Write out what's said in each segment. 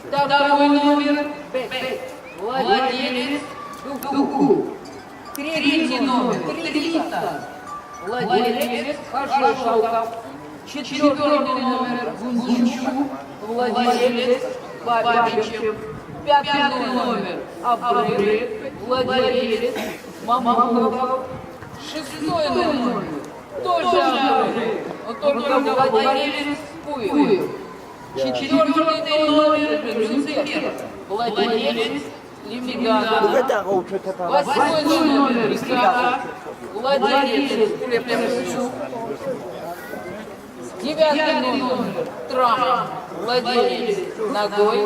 Второй номер владелец Дуку. Третий номер Трита, владелец Хашашов. Четвертый номер Гунчук, владелец Бабичев. Пятый номер Абрек, владелец Мамахов. Шестой номер тоже Абрек, но только владелец Куев. Четвертый номер Люцифер, владелец Лимигана. Восьмой номер Рикара, владелец Плеплемчук. Девятый номер Трамп, владелец Ногой.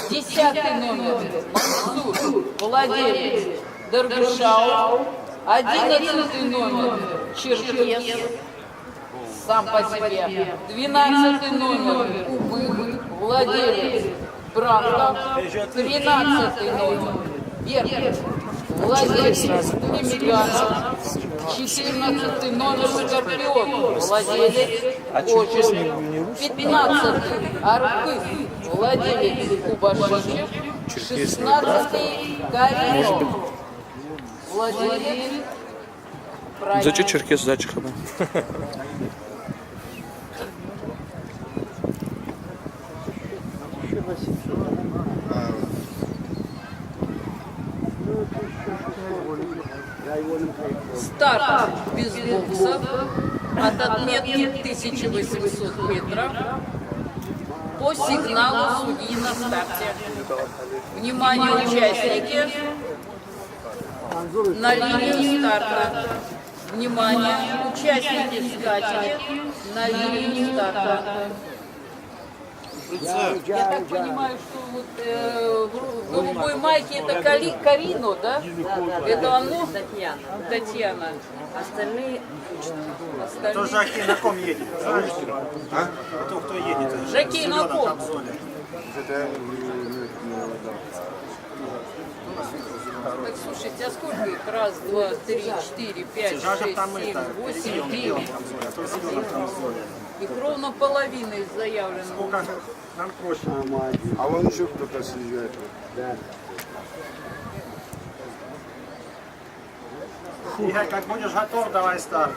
Десятый номер Мансур, владелец Даргушау. 11-й номер Черкес, сам по себе. 12-й номер Убых, владелец Бранков. 13-й номер Берг, владелец Лимигана. 14-й номер Скорпион, владелец Кожев. 15-й Аркыз, владелец Кубашев. 16-й Каринов, владелец. Зачем Черкес Зайчиха? Старт без боксов от отметки 1800 метров по сигналу судьи на старте. Внимание, участники, на линию старта. Внимание, участники скачки на линию старта. Я так понимаю, что вот в голубой майке это Карино, да? Это оно? Татьяна. Остальные. Кто Жаки на ком едет? А? Кто едет? Жаки на ком? Так, слушайте, а сколько их? Раз, два, три, четыре, пять, шесть, семь, восемь, девять. Их ровно половина из заявленного. Сколько нам проще? А вон еще кто-то съезжает. Да. Игорь, как будешь готов, давай старт.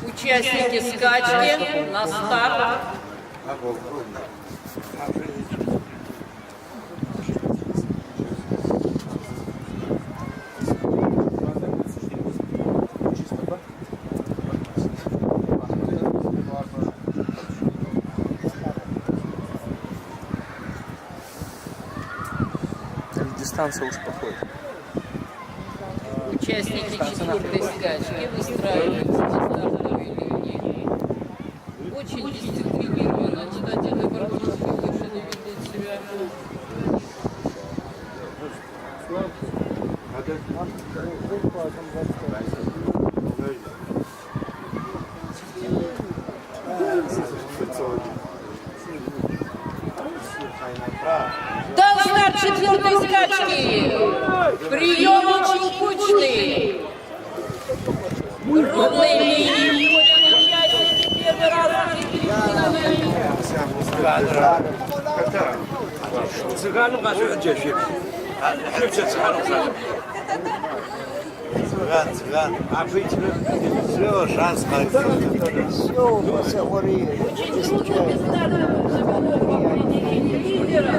Участники скачки на старт. Дистанция уж походит. Участники четвертой скачки выстраиваются на стартовой линии. Очень дисциплинированно. Кстати, это практически лучше не ведут себя. Дан старт четвертой скачки. Прием очень кучный. Ровной линии. Участники первый раз Цыгану кажется, Джеффи. Цыган. А быть все, шанс Все, все гори. очень трудно без стартового определения лидера. Мы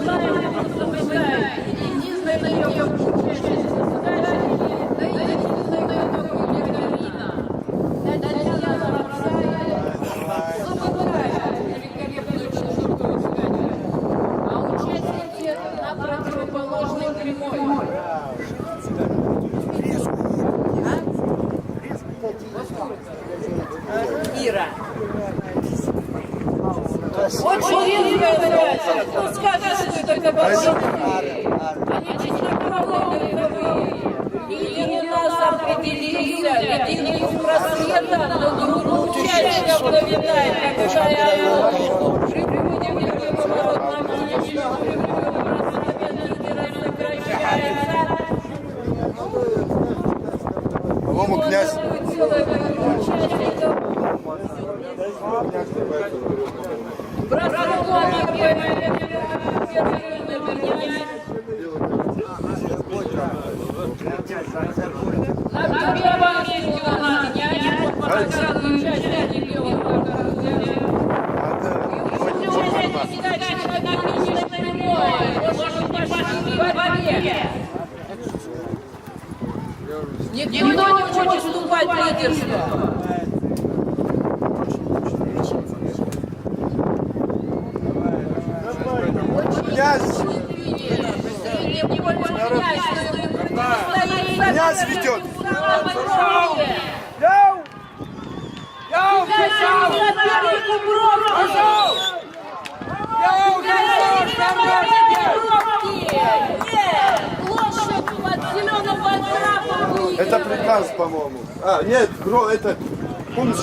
знаем, что мы знаем. Единственное, Ира. Очень резкая задача. Кто скажет, что это кабачки? Они чистокровные. Лидер у нас определился. Единый просвета, но другую участников наблюдает, когда при выводе поворот на встречу, при выводе лидера сокращается. По-моему, князь... Никто не хочет уступать лидерство. Князь! Князь ведет! Это приказ, по-моему. А, нет, это пункт.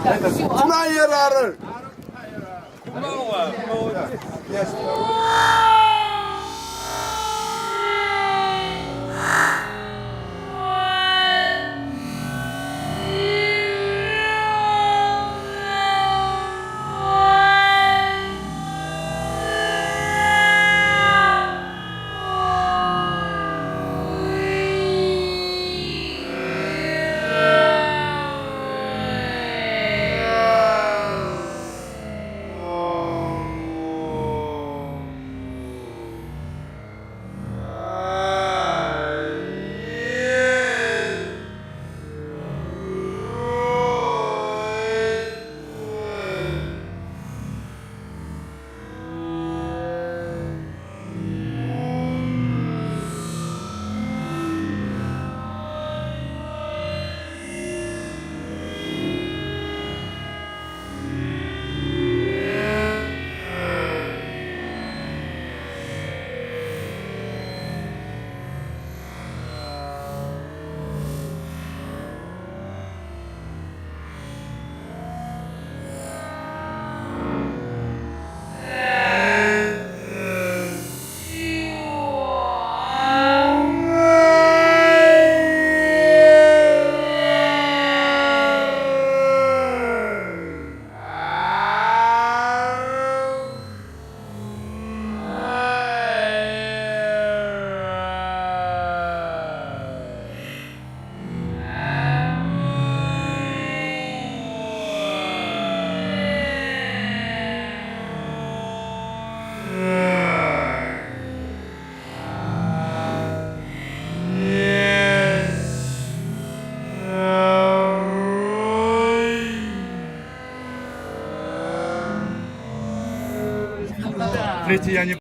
Это Снайерары! Третий я не